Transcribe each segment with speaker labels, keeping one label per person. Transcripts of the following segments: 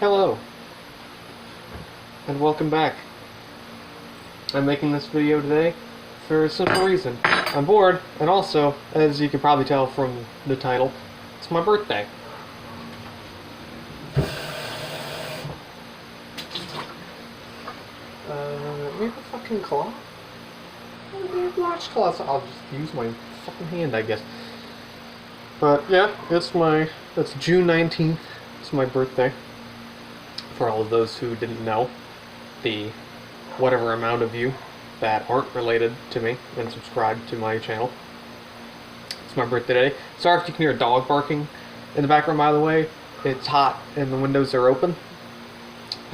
Speaker 1: Hello, and welcome back. I'm making this video today for a simple reason. I'm bored, and also, as you can probably tell from the title, it's my birthday. We have a fucking clock? We have washcloths. So I'll just use my fucking hand, I guess. But yeah, it's June 19th. It's my birthday. For all of those who didn't know, the whatever amount of you that aren't related to me and subscribe to my channel. It's my birthday today. Sorry if you can hear a dog barking in the background, by the way. It's hot and the windows are open.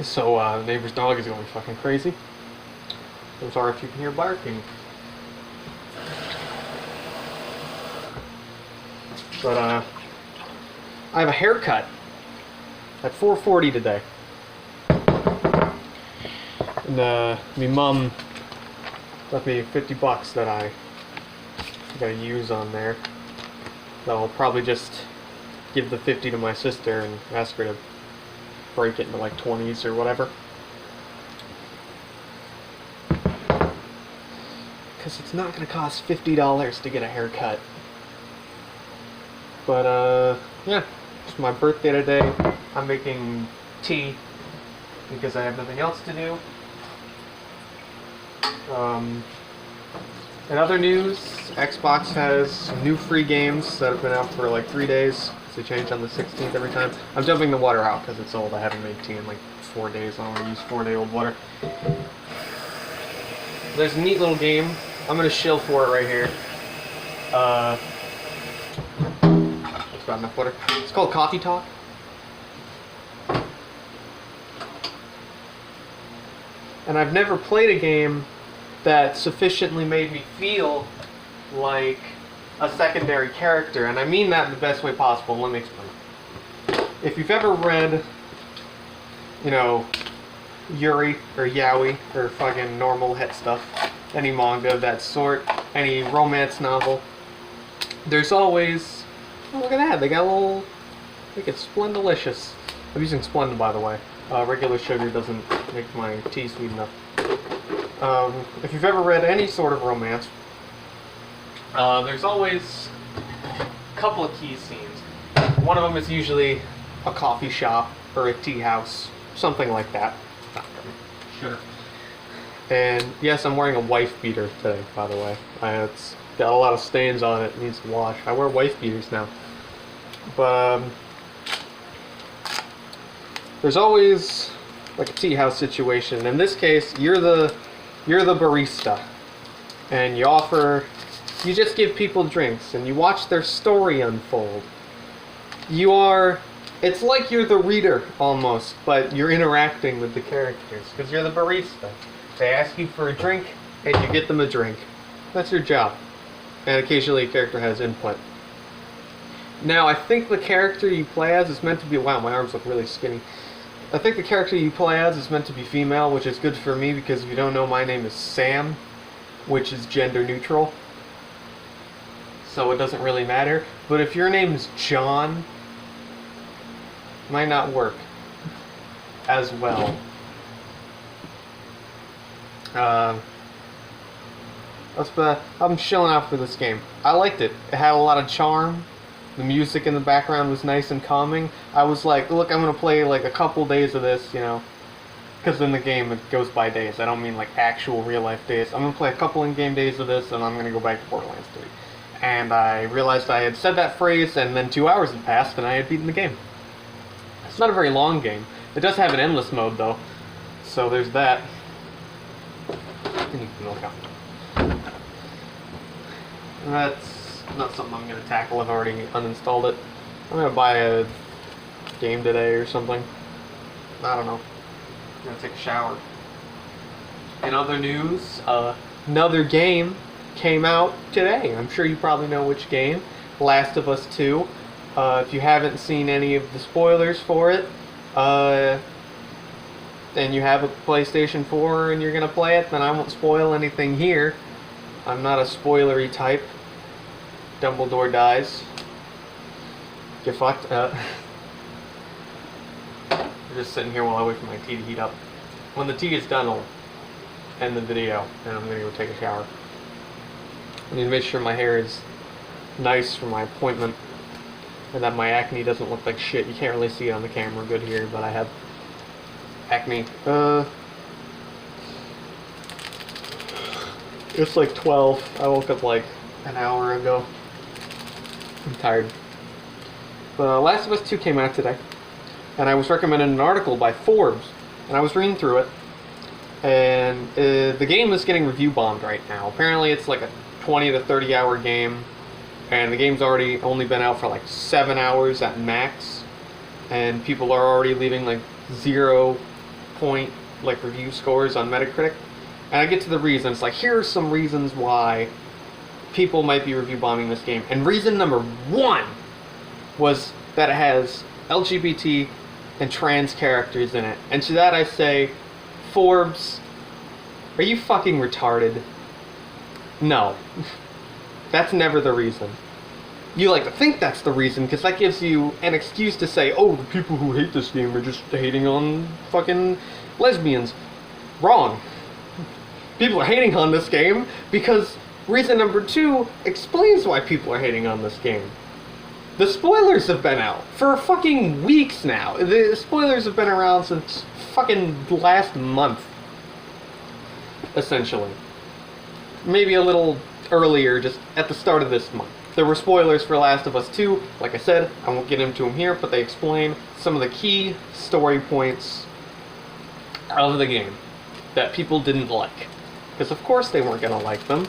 Speaker 1: So the neighbor's dog is going to be fucking crazy. I'm sorry if you can hear barking. But I have a haircut at 4:40 today. And my mum left me $50 that I gotta use on there. So I'll probably just give the 50 to my sister and ask her to break it into like 20s or whatever. Because it's not gonna cost $50 to get a haircut. But yeah, it's my birthday today. I'm making tea because I have nothing else to do. In other news, Xbox has some new free games that have been out for like 3 days. They change on the 16th every time. I'm dumping the water out because it's old. I haven't made tea in like 4 days. I only use 4-day-old water. There's a neat little game. I'm gonna shill for it right here. That's about enough water. It's called Coffee Talk. And I've never played a game that sufficiently made me feel like a secondary character, and I mean that in the best way possible. Let me explain. If you've ever read, you know, Yuri or Yaoi or fucking normal het stuff, any manga of that sort, any romance novel, there's always, oh, look at that, they got a little, like it's Splendalicious. I'm using Splenda, by the way. Regular sugar doesn't make my tea sweet enough. If you've ever read any sort of romance, there's always a couple of key scenes. One of them is usually a coffee shop or a tea house, something like that. Sure. And yes, I'm wearing a wife beater today, by the way. It's got a lot of stains on it, needs to wash. I wear wife beaters now. But there's always like a tea house situation. In this case, you're the barista, and you just give people drinks, and you watch their story unfold. It's like you're the reader almost, but you're interacting with the characters because you're the barista. They ask you for a drink, and you get them a drink. That's your job. And occasionally a character has input. Now, I think the character you play as is meant to be... Wow, my arms look really skinny. I think the character you play as is meant to be female, which is good for me because if you don't know, my name is Sam, which is gender neutral. So it doesn't really matter. But if your name is John, it might not work as well. I'm shilling out for this game. I liked it. It had a lot of charm. The music in the background was nice and calming. I was like, look, I'm going to play like a couple days of this, you know. Because in the game it goes by days. I don't mean like actual real life days. I'm going to play a couple in-game days of this and I'm going to go back to Borderlands 3. And I realized I had said that phrase and then 2 hours had passed and I had beaten the game. It's not a very long game. It does have an endless mode though. So there's that. That's not something I'm going to tackle. I've already uninstalled it. I'm going to buy a game today or something. I don't know. I'm going to take a shower. In other news, another game came out today. I'm sure you probably know which game. Last of Us 2. If you haven't seen any of the spoilers for it, and you have a PlayStation 4 and you're going to play it, then I won't spoil anything here. I'm not a spoilery type. Dumbledore dies. Get fucked. There's I'm just sitting here while I wait for my tea to heat up. When the tea is done, I'll end the video, and I'm gonna go take a shower. I need to make sure my hair is nice for my appointment, and that my acne doesn't look like shit. You can't really see it on the camera good here, but I have acne. It's like 12. I woke up like an hour ago. I'm tired. But Last of Us 2 came out today, and I was recommended an article by Forbes, and I was reading through it, and the game is getting review bombed right now. Apparently it's like a 20 to 30 hour game, and the game's already only been out for like 7 hours at max, and people are already leaving like 0 point like review scores on Metacritic. And I get to the reasons, like here are some reasons why people might be review bombing this game. And reason number 1 was that it has LGBT and trans characters in it. And to that I say, Forbes, are you fucking retarded? No. That's never the reason. You like to think that's the reason, because that gives you an excuse to say, oh, the people who hate this game are just hating on fucking lesbians. Wrong. People are hating on this game because reason number 2 explains why people are hating on this game. The spoilers have been out for fucking weeks now. The spoilers have been around since fucking last month, essentially. Maybe a little earlier, just at the start of this month. There were spoilers for Last of Us 2. Like I said, I won't get into them here, but they explain some of the key story points of the game that people didn't like. Because of course they weren't going to like them.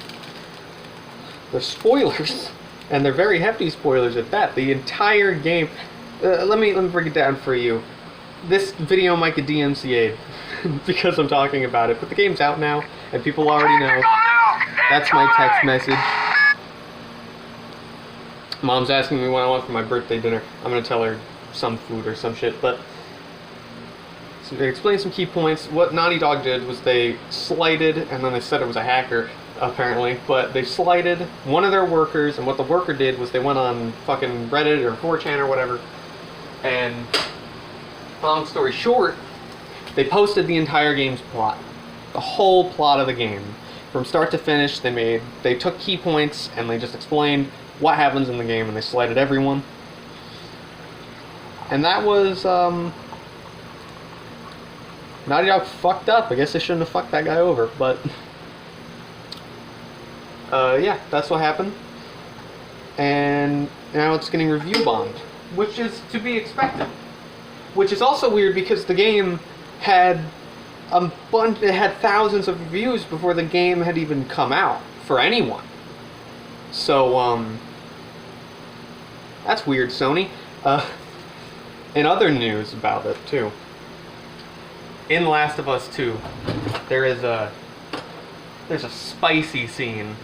Speaker 1: They're spoilers, and they're very hefty spoilers at that. The entire game... let me break it down for you. This video might get DMCA'd because I'm talking about it, but the game's out now, and people already know. That's my text message. Mom's asking me what I want for my birthday dinner. I'm going to tell her some food or some shit, but... So they explained some key points. What Naughty Dog did was they slighted, and then they said it was a hacker, apparently, but they slighted one of their workers, and what the worker did was they went on fucking Reddit or 4chan or whatever, and long story short, they posted the entire game's plot. The whole plot of the game. From start to finish, they took key points, and they just explained what happens in the game, and they slighted everyone. And that was, Naughty Dog fucked up. I guess they shouldn't have fucked that guy over, but... yeah, that's what happened. And now it's getting review bombed, which is to be expected. Which is also weird because the game had it had thousands of reviews before the game had even come out for anyone. So, that's weird, Sony. In other news about it, too. In Last of Us 2, there's a spicy scene.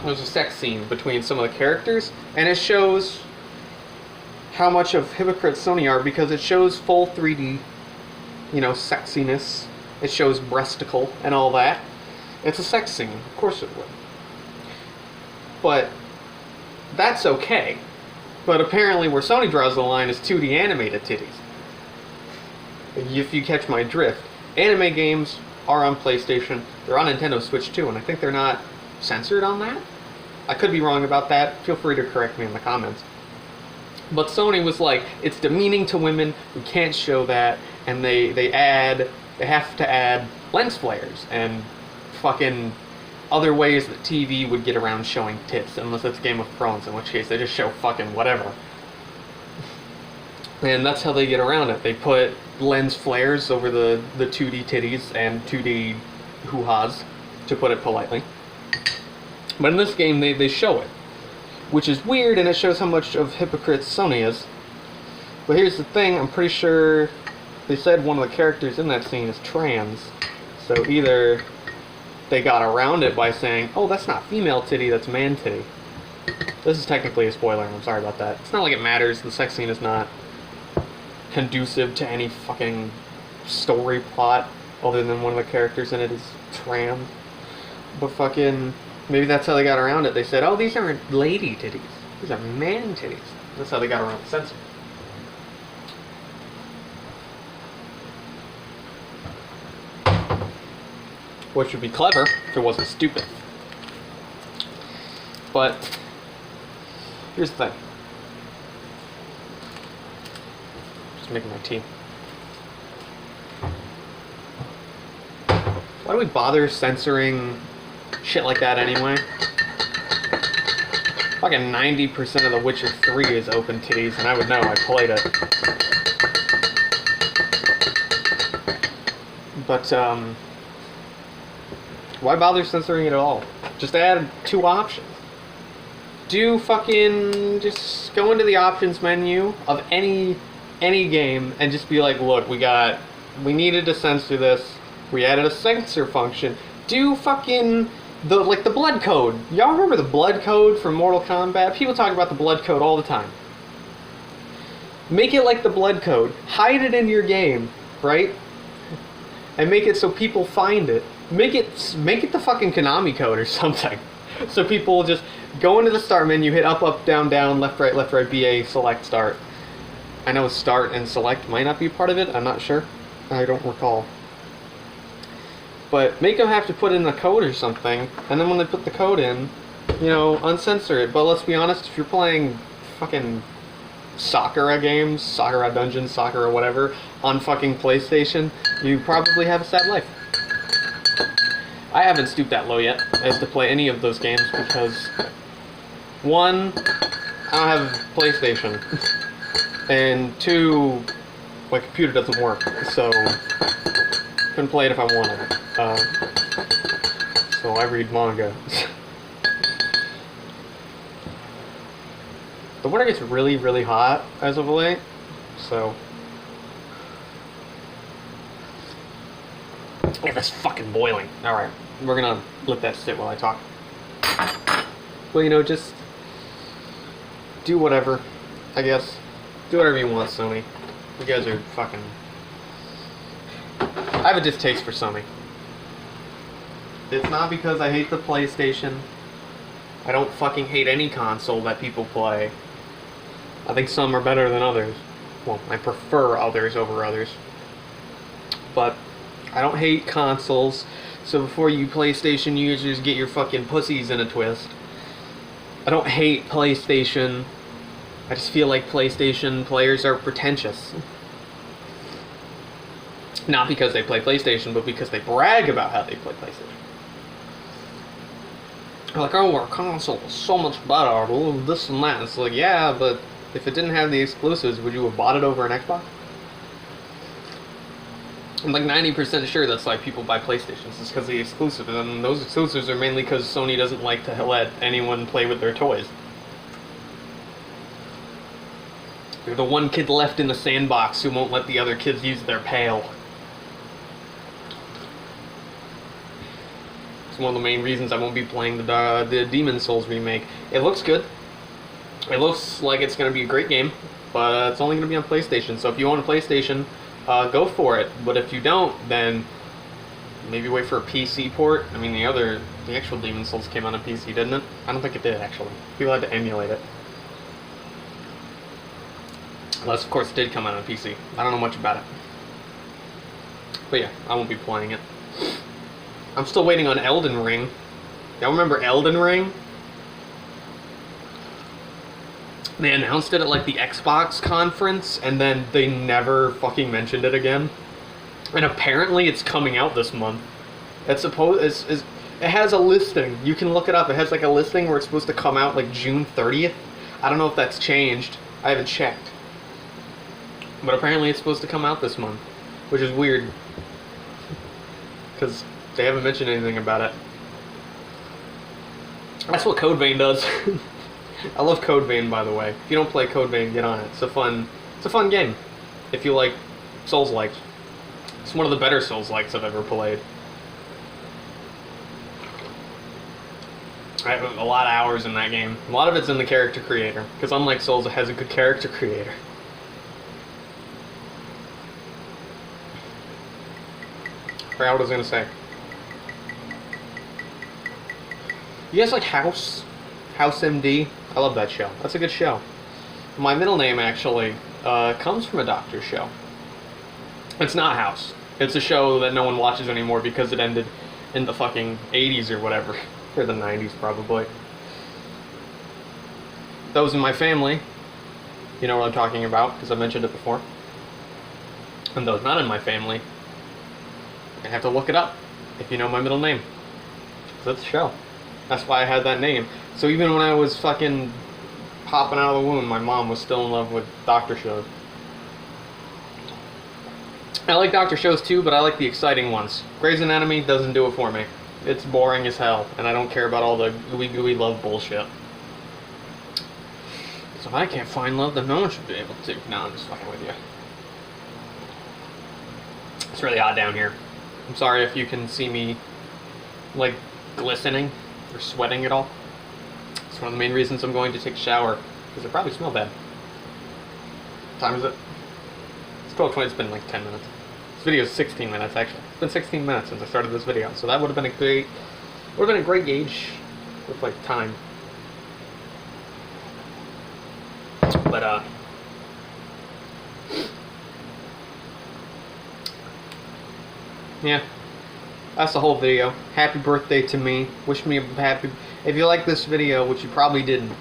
Speaker 1: There's a sex scene between some of the characters, and it shows how much of hypocrites Sony are, because it shows full 3D, sexiness. It shows breasticle and all that. It's a sex scene, of course it would. But that's okay. But apparently where Sony draws the line is 2D animated titties. If you catch my drift. Anime games are on PlayStation. They're on Nintendo Switch too, and I think they're not censored on that. I could be wrong about that. Feel free to correct me in the comments. But Sony was like, it's demeaning to women, we can't show that, and they have to add lens flares and fucking other ways that TV would get around showing tits, unless it's Game of Thrones, in which case they just show fucking whatever. And that's how they get around it. They put lens flares over the 2D titties and 2D hoo-has, to put it politely. But in this game, they show it, which is weird, and it shows how much of hypocrites Sony is. But here's the thing, I'm pretty sure they said one of the characters in that scene is trans. So either they got around it by saying, oh, that's not female titty, that's man titty. This is technically a spoiler, I'm sorry about that. It's not like it matters, the sex scene is not conducive to any fucking story plot, other than one of the characters in it is trans. But fucking, maybe that's how they got around it. They said, oh, these aren't lady titties, these are man titties. That's how they got around the censor. which would be clever if it wasn't stupid. But here's the thing. Just making my tea. Why do we bother censoring shit like that anyway? Fucking 90% of The Witcher 3 is open titties, and I would know, I played it. But, why bother censoring it at all? Just add 2 options. Just go into the options menu of any game and just be like, look, we needed to censor this. We added a censor function. Do fucking the blood code. Y'all remember the blood code from Mortal Kombat? People talk about the blood code all the time. Make it like the blood code. Hide it in your game, right? And make it so people find it. Make it the fucking Konami code or something. So people just go into the start menu, hit up, up, down, down, left, right, BA, select, start. I know start and select might not be part of it. I'm not sure. I don't recall. But make them have to put in the code or something, and then when they put the code in, uncensor it. But let's be honest, if you're playing fucking Sakura games, Sakura Dungeons, Sakura whatever, on fucking PlayStation, you probably have a sad life. I haven't stooped that low yet as to play any of those games because, 1, I don't have PlayStation, and 2, my computer doesn't work, so couldn't play it if I wanted. So I read manga. The water gets really, really hot as of late, so yeah, that's fucking boiling. Alright, we're gonna let that sit while I talk. Well, just do whatever, I guess. Do whatever you want, Sony. You guys are fucking... I have a distaste for Sony. It's not because I hate the PlayStation. I don't fucking hate any console that people play. I think some are better than others. Well, I prefer others over others. But I don't hate consoles, so before you PlayStation users get your fucking pussies in a twist. I don't hate PlayStation. I just feel like PlayStation players are pretentious. Not because they play PlayStation, but because they brag about how they play PlayStation. They're like, oh, our console is so much better, this and that. It's like, yeah, but if it didn't have the exclusives, would you have bought it over an Xbox? I'm like 90% sure that's why people buy PlayStations. It's because of the exclusives, and those exclusives are mainly because Sony doesn't like to let anyone play with their toys. You're the one kid left in the sandbox who won't let the other kids use their pail. It's one of the main reasons I won't be playing the Demon Souls remake. It looks good. It looks like it's going to be a great game, but it's only going to be on PlayStation. So if you own a PlayStation, go for it. But if you don't, then maybe wait for a PC port. I mean, the actual Demon Souls came out on PC, didn't it? I don't think it did, actually. People had to emulate it. Unless, of course, it did come out on PC. I don't know much about it. But yeah, I won't be playing it. I'm still waiting on Elden Ring. Y'all remember Elden Ring? They announced it at like the Xbox conference, and then they never fucking mentioned it again. And apparently it's coming out this month. It has a listing. You can look it up. It has like a listing where it's supposed to come out like June 30th. I don't know if that's changed. I haven't checked. But apparently it's supposed to come out this month, which is weird. Because they haven't mentioned anything about it. That's what Code Vein does. I love Code Vein, by the way. If you don't play Code Vein, get on it. It's a fun game. If you like Souls-likes. It's one of the better Souls-likes I've ever played. I have a lot of hours in that game. A lot of it's in the character creator, because unlike Souls, it has a good character creator. I forgot what I was going to say. You guys like House? House MD? I love that show. That's a good show. My middle name, actually, comes from a doctor's show. It's not House. It's a show that no one watches anymore because it ended in the fucking 80s or whatever, or the 90s probably. Those in my family, you know what I'm talking about, because I mentioned it before. And those not in my family, I have to look it up if you know my middle name. So that's a show. That's why I had that name. So even when I was fucking popping out of the womb, my mom was still in love with doctor shows. I like doctor shows too, but I like the exciting ones. Grey's Anatomy doesn't do it for me. It's boring as hell, and I don't care about all the gooey gooey love bullshit. So if I can't find love, then no one should be able to. No, I'm just fucking with you. It's really hot down here. I'm sorry if you can see me, like, glistening or sweating at all. It's one of the main reasons I'm going to take a shower, because I probably smell bad. What time is it? It's 12:20, it's been like 10 minutes. This video is 16 minutes, actually. It's been 16 minutes since I started this video, so that would have been a great gauge with, like, time. But, yeah, that's the whole video. Happy birthday to me. Wish me a happy... If you like this video, which you probably didn't,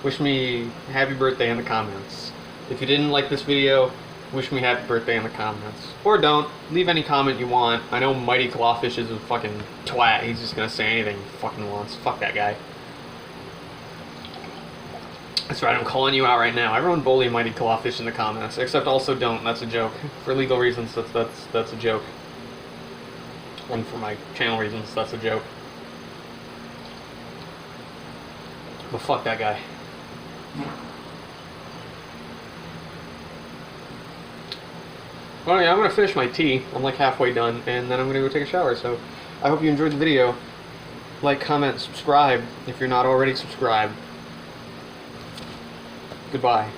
Speaker 1: wish me happy birthday in the comments. If you didn't like this video, wish me happy birthday in the comments. Or don't. Leave any comment you want. I know Mighty Clawfish is a fucking twat. He's just gonna say anything he fucking wants. Fuck that guy. That's right, I'm calling you out right now. Everyone bully Mighty Clawfish in the comments. Except also don't. That's a joke. For legal reasons, that's a joke. And for my channel reasons, that's a joke. But fuck that guy. Well, yeah, I'm gonna finish my tea. I'm like halfway done, and then I'm gonna go take a shower. So, I hope you enjoyed the video. Like, comment, subscribe if you're not already subscribed. Goodbye.